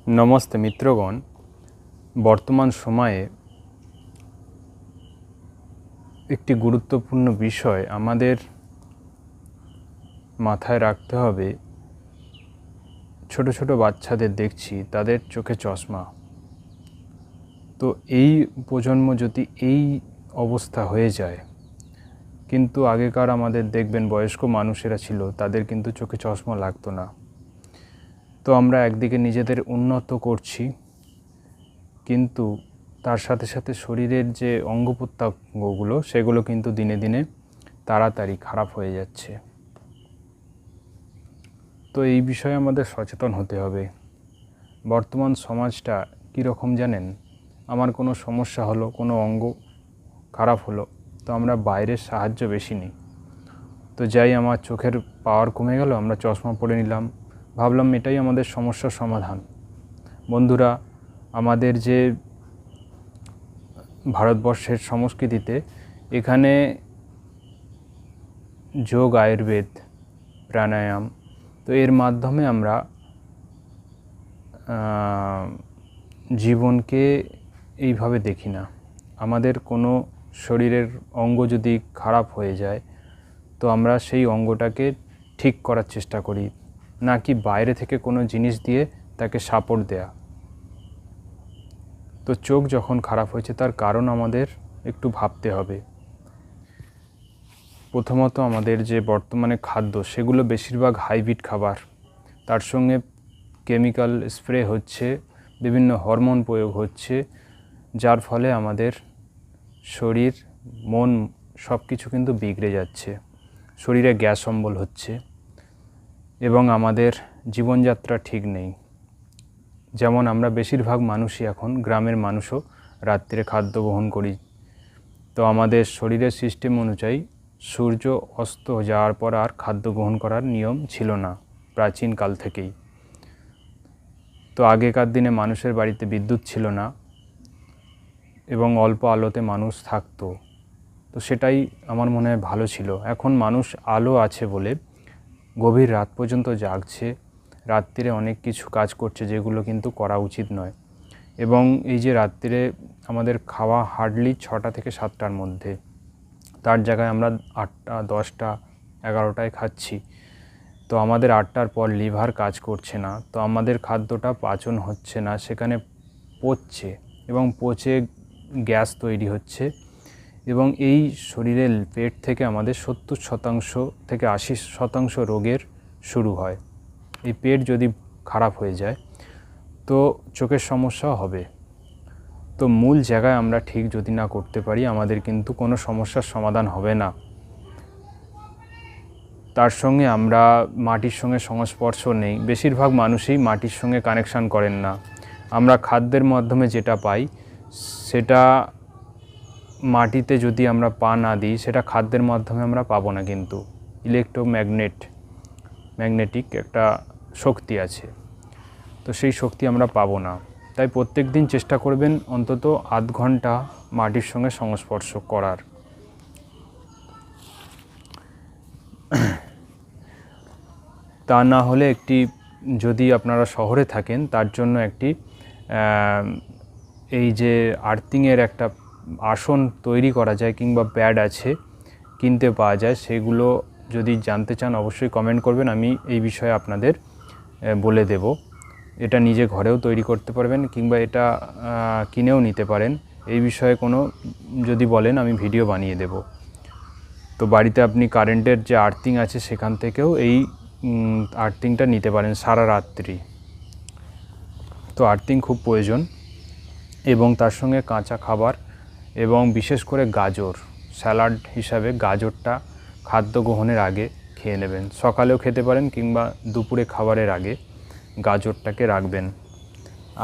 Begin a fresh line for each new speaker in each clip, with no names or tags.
नमस्ते मित्रगण। बर्तमान समये একটি গুরুত্বপূর্ণ বিষয় আমাদের মাথায় রাখতে হবে। ছোট ছোট বাচ্চাদের দেখছি তাদের চোখে চশমা। তো এই প্রজন্ম যদি এই অবস্থা হয়ে যায়, কিন্তু আগেকার আমাদের দেখবেন বয়স্ক মানুষেরা ছিল, তাদের কিন্তু চোখে চশমা লাগতো না। তো আমরা একদিকে নিজেদের উন্নত করছি, কিন্তু তার সাথে সাথে শরীরের যে অঙ্গ প্রত্যঙ্গগুলো সেগুলো কিন্তু দিনে দিনে তাড়াতাড়ি খারাপ হয়ে যাচ্ছে। তো এই বিষয়ে আমাদের সচেতন হতে হবে। বর্তমান সমাজটা কীরকম জানেন? আমার কোনো সমস্যা হলো, কোনো অঙ্গ খারাপ হলো, তো আমরা বাইরের সাহায্য বেশি নিই। তো যাই, আমার চোখের পাওয়ার কমে গেল, আমরা চশমা পরে নিলাম, ভাবলাম এটাই আমাদের সমস্যার সমাধান। বন্ধুরা, আমাদের যে ভারতবর্ষের সংস্কৃতিতে এখানে যোগ, আয়ুর্বেদ, প্রাণায়াম, তো এর মাধ্যমে আমরা জীবনকে এইভাবে দেখি না। আমাদের কোনো শরীরের অঙ্গ যদি খারাপ হয়ে যায়, তো আমরা সেই অঙ্গটাকে ঠিক করার চেষ্টা করি, নাকি বাইরে থেকে কোনো জিনিস দিয়ে তাকে সাপোর্ট দেয়া। তো চোখ যখন খারাপ হয়েছে তার কারণ আমাদের একটু ভাবতে হবে। প্রথমত, আমাদের যে বর্তমানে খাদ্য সেগুলো বেশিরভাগ হাইব্রিড খাবার, তার সঙ্গে কেমিক্যাল স্প্রে হচ্ছে, বিভিন্ন হরমোন প্রয়োগ হচ্ছে, যার ফলে আমাদের শরীর, মন সব কিছু কিন্তু বিগড়ে যাচ্ছে। শরীরে গ্যাস অম্বল হচ্ছে এবং আমাদের জীবনযাত্রা ঠিক নেই। যেমন আমরা বেশিরভাগ মানুষই এখন, গ্রামের মানুষও রাত্রে খাদ্য গ্রহণ করি। তো আমাদের শরীরের সিস্টেম অনুযায়ী সূর্য অস্ত যাওয়ার পর আর খাদ্য গ্রহণ করার নিয়ম ছিল না প্রাচীনকাল থেকেই। তো আগেকার দিনে মানুষের বাড়িতে বিদ্যুৎ ছিল না এবং অল্প আলোতে মানুষ থাকতো। তো সেটাই আমার মনে হয় ভালো ছিল। এখন মানুষ আলো আছে বলে গভীর রাত পর্যন্ত জাগছে, রাত্রিরে অনেক কিছু কাজ করছে যেগুলো কিন্তু করা উচিত নয়। এবং এই যে রাত্রিরে আমাদের খাওয়া হার্ডলি 6টা থেকে 7টার মধ্যে, তার জায়গায় আমরা 8টা, 10টা, 11টায় খাচ্ছি। তো আমাদের 8টার পর লিভার কাজ করছে না, তো আমাদের খাদ্যটা পাচন হচ্ছে না, সেখানে পচছে এবং পচে গ্যাস তৈরি হচ্ছে। এবং এই শরীরের পেট থেকে আমাদের 70% থেকে 80% রোগের শুরু হয়। এই পেট যদি খারাপ হয়ে যায় তো চোখের সমস্যাও হবে। তো মূল জায়গায় আমরা ঠিক যদি না করতে পারি, আমাদের কিন্তু কোনো সমস্যার সমাধান হবে না। তার সঙ্গে আমরা মাটির সঙ্গে সংস্পর্শ নেই, বেশিরভাগ মানুষই মাটির সঙ্গে কানেকশান করেন না। আমরা খাদ্যের মাধ্যমে যেটা পাই সেটা মাটিতে যদি আমরা পা না দিই, সেটা খাদ্যের মাধ্যমে আমরা পাবো না। কিন্তু ম্যাগনেটিক একটা শক্তি আছে, তো সেই শক্তি আমরা পাবো না। তাই প্রত্যেক দিন চেষ্টা করবেন অন্তত আধ ঘন্টা মাটির সঙ্গে সংস্পর্শ করার। তা না হলে যদি আপনারা শহরে থাকেন, তার জন্য এই যে আর্থিংয়ের একটা আসন তৈরি করা যায়, কিংবা প্যাড আছে, কিনতে পাওয়া যায়। সেগুলো যদি জানতে চান অবশ্যই কমেন্ট করবেন, আমি এই বিষয়ে আপনাদের বলে দেব। এটা নিজে ঘরেও তৈরি করতে পারবেন, কিংবা এটা কিনেও নিতে পারেন। এই বিষয়ে কোনো যদি বলেন, আমি ভিডিও বানিয়ে দেব। তো বাড়িতে আপনি কারেন্টের যে আর্থিং আছে সেখান থেকেও এই আর্থিংটা নিতে পারেন সারা রাত্রি। তো আর্থিং খুব প্রয়োজন, এবং তার সঙ্গে কাঁচা খাবার, এবং বিশেষ করে গাজর, স্যালাড হিসাবে গাজরটা খাদ্য গ্রহণের আগে খেয়ে নেবেন। সকালেও খেতে পারেন, কিংবা দুপুরে খাবারের আগে গাজরটাকে রাখবেন।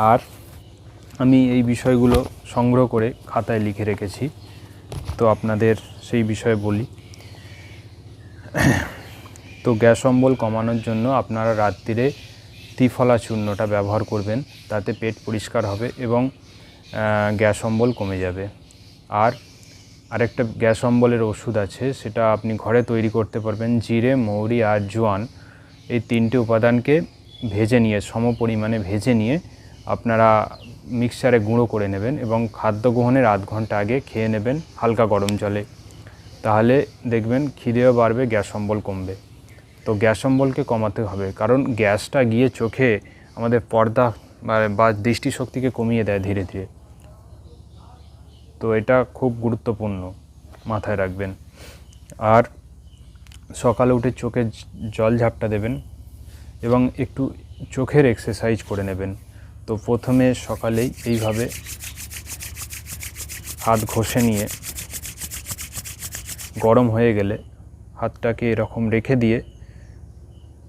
আর আমি এই বিষয়গুলো সংগ্রহ করে খাতায় লিখে রেখেছি, তো আপনাদের সেই বিষয়ে বলি। তো গ্যাস অম্বল কমানোর জন্য আপনারা রাত্রিরে ত্রিফলা চূর্ণটা ব্যবহার করবেন, তাতে পেট পরিষ্কার হবে এবং গ্যাস অম্বল কমে যাবে। আর আরেকটা গ্যাস অম্বলের ওষুধ আছে, সেটা আপনি ঘরে তৈরি করতে পারবেন। জিরে, মৌরি আর জোয়ান, এই 3টে উপাদানকে ভেজে নিয়ে, সম পরিমাণে ভেজে নিয়ে আপনারা মিক্সচারে গুঁড়ো করে নেবেন এবং খাদ্য গ্রহণের আধ ঘন্টা আগে খেয়ে নেবেন হালকা গরম জলে। তাহলে দেখবেন খিদেও বাড়বে, গ্যাস অম্বল কমবে। তো গ্যাস অম্বলকে কমাতে হবে, কারণ গ্যাসটা গিয়ে চোখে আমাদের পর্দা বা দৃষ্টিশক্তিকে কমিয়ে দেয় ধীরে ধীরে। তো এটা খুব গুরুত্বপূর্ণ, মাথায় রাখবেন। আর সকালে উঠে চোখে জল ঝাপটা দেবেন এবং একটু চোখের এক্সারসাইজ করে নেবেন। তো প্রথমে সকালেই এইভাবে হাত ঘষে নিয়ে গরম হয়ে গেলে হাতটাকে এরকম রেখে দিয়ে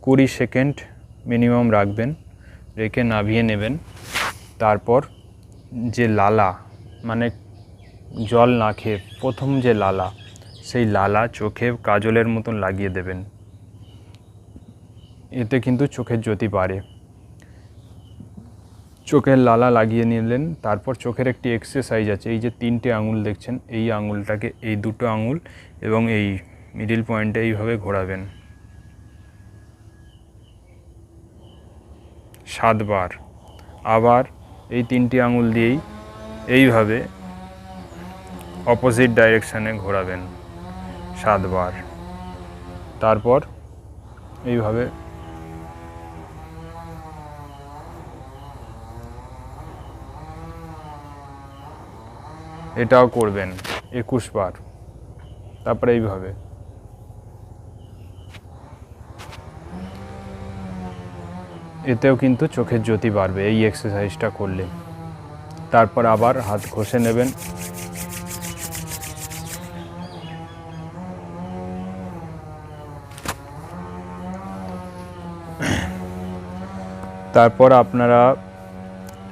20 সেকেন্ড মিনিমাম রাখবেন, রেখে নামিয়ে নেবেন। তারপর যে লালা, মানে জল না খেয়ে প্রথম যে লালা, সেই লালা চোখে কাজলের মতন লাগিয়ে দেবেন। এতে কিন্তু চোখের জ্যোতি বাড়ে। চোখের লালা লাগিয়ে নিলেন। তারপর চোখের একটি এক্সারসাইজ আছে, এই যে 3টে আঙুল দেখছেন, এই আঙুলটাকে, এই 2টো আঙুল এবং এই মিডিল পয়েন্টে এইভাবে ঘোরাবেন 7 বার। আবার এই 3টি আঙুল দিয়েই এইভাবে অপোজিট ডাইরেকশানে ঘোরাবেন 7 বার। তারপর এইভাবে এটাও করবেন 21 বার। তারপরে এইভাবে এতেও কিন্তু চোখের জ্যোতি বাড়বে এই এক্সারসাইজটা করলে। তারপর আবার হাত ঘষে নেবেন। তারপর আপনারা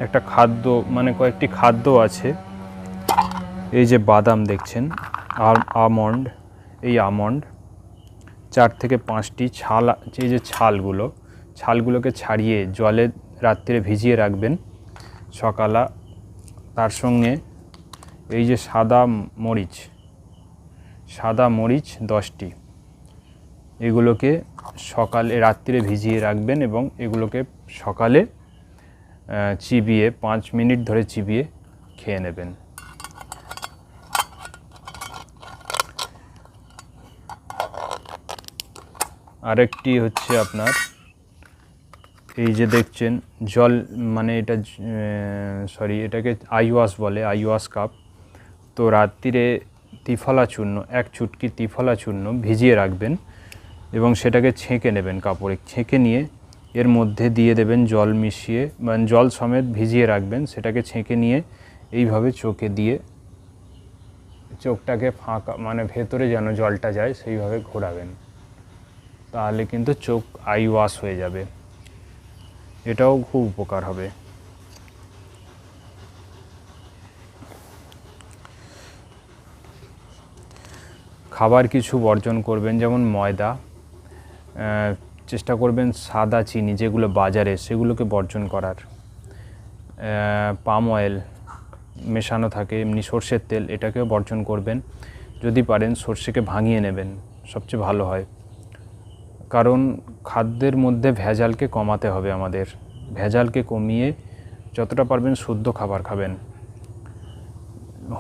একটা খাদ্য, মানে কয়েকটি খাদ্য আছে, এই যে বাদাম দেখছেন, আমন্ড, এই আমন্ড 4 থেকে 5টি ছাল, এই যে ছালগুলোকে ছাড়িয়ে জলে রাত্রে ভিজিয়ে রাখবেন সকালে। তার সঙ্গে এই যে সাদা মরিচ 10টি, এগুলোকে সকালে রাত্রে ভিজিয়ে রাখবেন এবং এগুলোকে সকালে চিবিয়ে 5 মিনিট ধরে চিবিয়ে খেয়ে নেবেন। আরেকটি হচ্ছে আপনার এই যে দেখছেন জল, মানে এটা এটাকে আইওয়াশ বলে, আইওয়াশ কাপ। তো রাত্রিরে ত্রিফলা চূর্ণ, 1 চুটকি ত্রিফলা চূর্ণ ভিজিয়ে রাখবেন এবং সেটাকে ছেঁকে নেবেন, কাপড়ে ছেঁকে নিয়ে এর মধ্যে দিয়ে দেবেন জল মিশিয়ে, মানে জল সমেত ভিজিয়ে রাখবেন। সেটাকে ছেঁকে নিয়ে এইভাবে চোখে দিয়ে চোখটাকে ফাঁকা, মানে ভেতরে যেন জলটা যায় সেইভাবে ঘোরাবেন। তাহলে কিন্তু চোখ আই ওয়াশ হয়ে যাবে। এটাও খুব উপকার হবে। খাবার কিছু বর্জন করবেন, যেমন ময়দা, চেষ্টা করবেন সাদা চিনি যেগুলো বাজারে, সেগুলোকে বর্জন করার। পাম অয়েল মেশানো থাকে, এমনি সর্ষের তেল, এটাকেও বর্জন করবেন। যদি পারেন সর্ষেকে ভাঙিয়ে নেবেন, সবচেয়ে ভালো হয়। কারণ খাদ্যের মধ্যে ভেজালকে কমাতে হবে আমাদের। ভেজালকে কমিয়ে যতটা পারবেন শুদ্ধ খাবার খাবেন।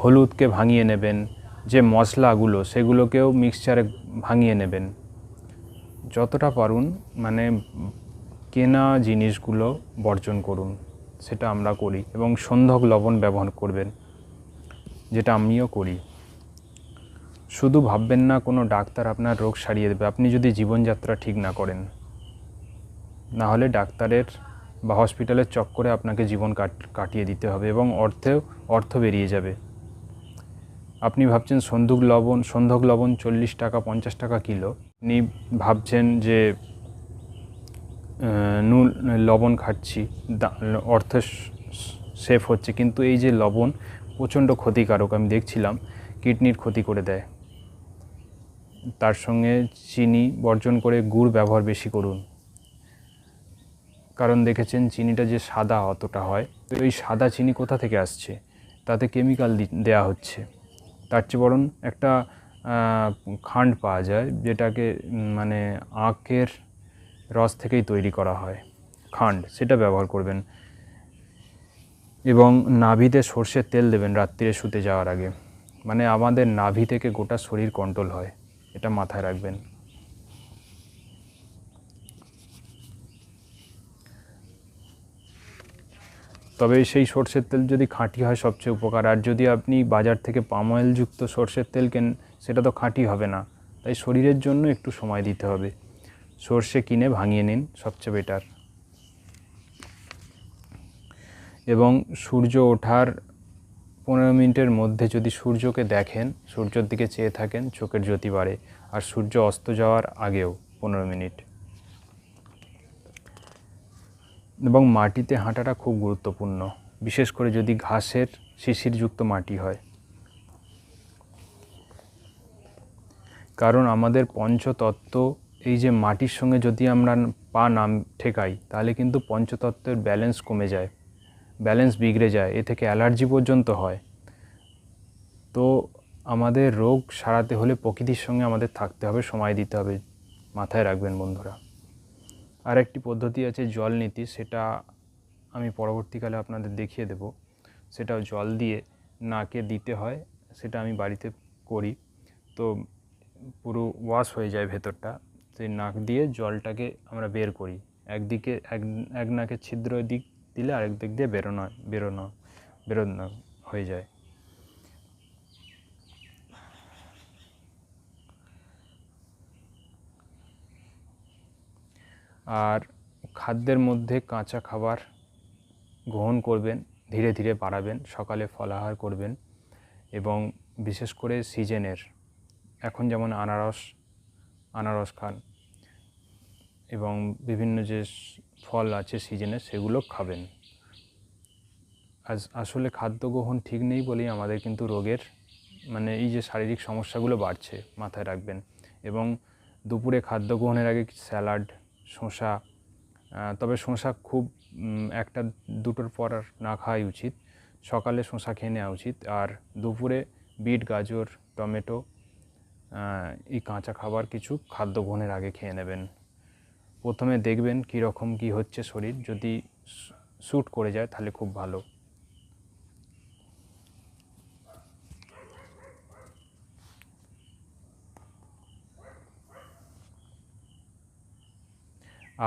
হলুদকে ভাঙিয়ে নেবেন, যে মশলাগুলো সেগুলোকেও মিক্সচারে ভাঙিয়ে নেবেন। যতটা পারুন মানে কেনা জিনিসগুলো বর্জন করুন, সেটা আমরা করি। এবং সন্ধক লবণ ব্যবহার করবেন, যেটা আমিও করি। শুধু ভাববেন না কোনো ডাক্তার আপনার রোগ সারিয়ে দেবে, আপনি যদি জীবনযাত্রা ঠিক না করেন। না হলে ডাক্তারের বা হসপিটালের চক্করে আপনাকে জীবন কাটিয়ে দিতে হবে এবং অর্থ বেরিয়ে যাবে। আপনি ভাবছেন সন্ধক লবণ 40 টাকা 50 টাকা কিলো, আপনি ভাবছেন যে লবণ খাচ্ছি, অর্থ সেভ হচ্ছে, কিন্তু এই যে লবণ প্রচণ্ড ক্ষতিকারক। আমি দেখছিলাম কিডনির ক্ষতি করে দেয়। তার সঙ্গে চিনি বর্জন করে গুড় ব্যবহার বেশি করুন। কারণ দেখেছেন চিনিটা যে সাদা অতটা হয়, তো ওই সাদা চিনি কোথা থেকে আসছে? তাতে কেমিক্যাল দেয়া হচ্ছে। তার চেয়ে বরং একটা খান্ড পাওয়া যায়, যেটাকে মানে আখের রস থেকেই তৈরি করা হয় খান্ড, সেটা ব্যবহার করবেন। এবং নাভিতে সর্ষের তেল দেবেন রাত্রিরে শুতে যাওয়ার আগে, মানে আমাদের নাভি থেকে গোটা শরীর কন্ট্রোল হয়, এটা মাথায় রাখবেন। তবে সেই সর্ষের তেল যদি খাঁটি হয় সবচেয়ে উপকার। আর যদি আপনি বাজার থেকে পাম অয়েলযুক্ত সর্ষের তেল কেন, সেটা তো খাঁটি হবে না। তাই শরীরের জন্য একটু সময় দিতে হবে। সর্ষে কিনে ভাঙিয়ে নিন, সবচেয়ে বেটার। এবং সূর্য ওঠার 15 মিনিটের মধ্যে যদি সূর্যকে দেখেন, সূর্যের দিকে চেয়ে থাকেন, চোখের জ্যোতি বাড়ে। আর সূর্য অস্ত যাওয়ার আগেও 15 মিনিট। এবং মাটিতে হাঁটাটা খুব গুরুত্বপূর্ণ, বিশেষ করে যদি ঘাসের শিশিরযুক্ত মাটি হয়। কারণ আমাদের পঞ্চতত্ত্ব, এই যে মাটির সঙ্গে যদি আমরা পা নাম ঠেকাই, তাহলে কিন্তু পঞ্চতত্ত্বের ব্যালেন্স কমে যায়, ব্যালেন্স বিগড়ে যায়, এ থেকে অ্যালার্জি পর্যন্ত হয়। তো আমাদের রোগ সারাতে হলে প্রকৃতির সঙ্গে আমাদের থাকতে হবে, সময় দিতে হবে, মাথায় রাখবেন বন্ধুরা। আর একটি পদ্ধতি আছে জল নীতি, সেটা আমি পরবর্তীকালে আপনাদের দেখিয়ে দেব। সেটাও জল দিয়ে নাকে দিতে হয়, সেটা আমি বাড়িতে করি। তো পুরো ওয়াশ হয়ে যায় ভেতরটা, সেই নাক দিয়ে জলটাকে আমরা বের করি। একদিকে এক নাকের ছিদ্র দিক দিলে আরেক দিক দিয়ে বেরোনো হয়ে যায়। আর খাদ্যের মধ্যে কাঁচা খাবার গ্রহণ করবেন, ধীরে ধীরে বাড়াবেন। সকালে ফলাহার করবেন এবং বিশেষ করে সিজনের, এখন যেমন আনারস খান এবং বিভিন্ন যে ফল আছে সিজনে, সেগুলো খাবেন। আসলে খাদ্য গ্রহণ ঠিক নেই বলেই আমাদের কিন্তু রোগের, মানে এই যে শারীরিক সমস্যাগুলো বাড়ছে, মাথায় রাখবেন। এবং দুপুরে খাদ্য গ্রহণের আগে স্যালাড, শসা, তবে শসা খুব একটা দুটোর পর আর না খাওয়াই উচিত। সকালে শসা খেয়ে নেওয়া উচিত। আর দুপুরে বিট, গাজর, টমেটো, এই কাঁচা খাবার কিছু খাদ্য গ্রহণের আগে খেয়ে নেবেন। প্রথমে দেখবেন কীরকম কী হচ্ছে শরীর, যদি স্যুট করে যায় তাহলে খুব ভালো।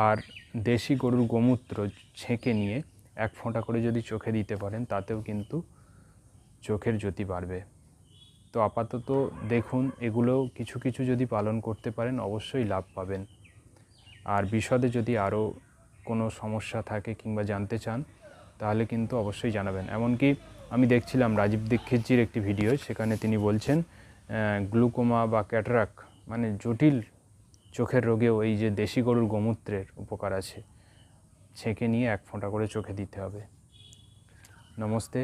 আর দেশি গরুর গোমূত্র ছেঁকে নিয়ে 1 ফোঁটা করে যদি চোখে দিতে পারেন, তাতেও কিন্তু চোখের জ্যোতি বাড়বে। তো আপাতত দেখুন, এগুলো কিছু কিছু যদি পালন করতে পারেন অবশ্যই লাভ পাবেন। আর বিশদে যদি আরও কোনো সমস্যা থাকে কিংবা জানতে চান, তাহলে কিন্তু অবশ্যই জানাবেন। এমনকি আমি দেখছিলাম রাজীব দীক্ষিতজির একটি ভিডিও, সেখানে তিনি বলছেন গ্লুকোমা বা ক্যাটারাক্ট, মানে জটিল চোখের রোগেও এই যে দেশি গরুর গোমূত্রের উপকার আছে। ছেঁকে নিয়ে 1 ফোঁটা করে চোখে দিতে হবে। নমস্তে।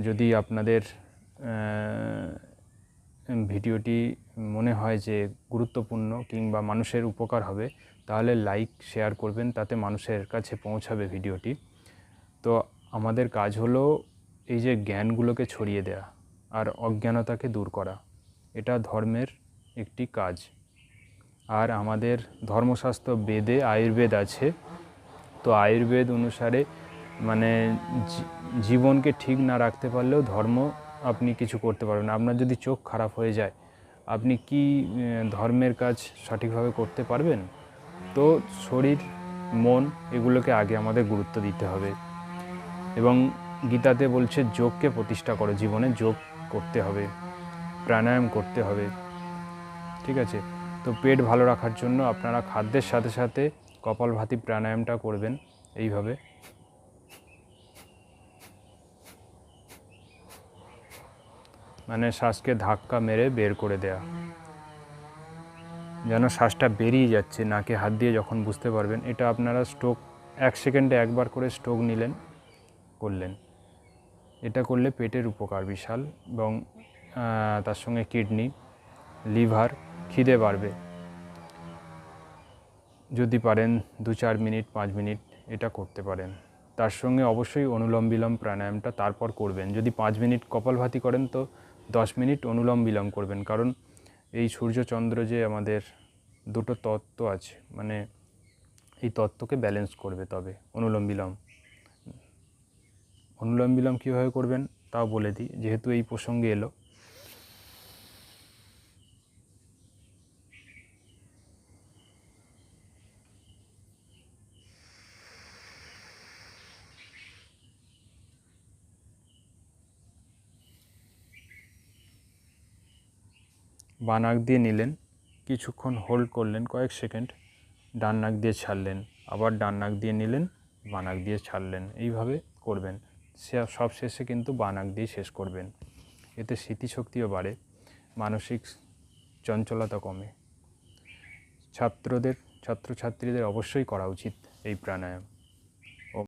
যদি আপনাদের ভিডিওটি মনে হয় যে গুরুত্বপূর্ণ কিংবা মানুষের উপকার হবে, তাহলে লাইক শেয়ার করবেন, তাতে মানুষের কাছে পৌঁছাবে ভিডিওটি। তো আমাদের কাজ হলো এই যে জ্ঞানগুলোকে ছড়িয়ে দেয়া আর অজ্ঞানতাকে দূর করা, এটা ধর্মের একটি কাজ। আর আমাদের ধর্মশাস্ত্র, বেদে আয়ুর্বেদ আছে। তো আয়ুর্বেদ অনুসারে মানে জীবনকে ঠিক না রাখতে পারলেও ধর্ম আপনি কিছু করতে পারবেন না। আপনার যদি চোখ খারাপ হয়ে যায়, আপনি কি ধর্মের কাজ সঠিকভাবে করতে পারবেন? তো শরীর, মন, এগুলোকে আগে আমাদের গুরুত্ব দিতে হবে। এবং গীতাতে বলছে যোগকে প্রতিষ্ঠা করো, জীবনে যোগ করতে হবে, প্রাণায়াম করতে হবে। ঠিক আছে? তো পেট ভালো রাখার জন্য আপনারা খাদ্যের সাথে সাথে কপালভাতি প্রাণায়ামটা করবেন এইভাবে। মানে শ্বাসকে ধাক্কা মেরে বের করে দেয়া, যেন শ্বাসটা বেরিয়ে যাচ্ছে নাকে হাত দিয়ে, যখন বুঝতে পারবেন। এটা আপনারা স্ট্রোক 1 সেকেন্ডে একবার করে স্ট্রোক নিলেন, করলেন। এটা করলে পেটের উপকার বিশাল। এবং তার সঙ্গে কিডনি, লিভার, খিদে বাড়বে। যদি পারেন 2-4 মিনিট, 5 মিনিট এটা করতে পারেন। তার সঙ্গে অবশ্যই অনুলোম বিলোম প্রাণায়ামটা তারপর করবেন। যদি 5 মিনিট কপালভাতি করেন, তো 10 মিনিট অনুলোম বিলোম করবেন। কারণ এই সূর্যচন্দ্র যে আমাদের দুটো তত্ত্ব আছে, মানে এই তত্ত্বকে ব্যালেন্স করবে তবে অনুলোম বিলোম। অনুলোম বিলোম কীভাবে করবেন তাও বলে দিই, যেহেতু এই প্রসঙ্গে এলো। বাঁ নাক দিয়ে নিলেন, কিছুক্ষণ হোল্ড করলেন কয়েক সেকেন্ড, ডান নাক দিয়ে ছাড়লেন, আবার ডান নাক দিয়ে নিলেন, বাঁ নাক দিয়ে ছাড়লেন, এইভাবে করবেন। সব শেষে কিন্তু বাঁ নাক দিয়ে শেষ করবেন। এতে স্মৃতিশক্তিও বাড়ে, মানসিক চঞ্চলতা কমে। ছাত্রছাত্রীদের অবশ্যই করা উচিত এই প্রাণায়াম।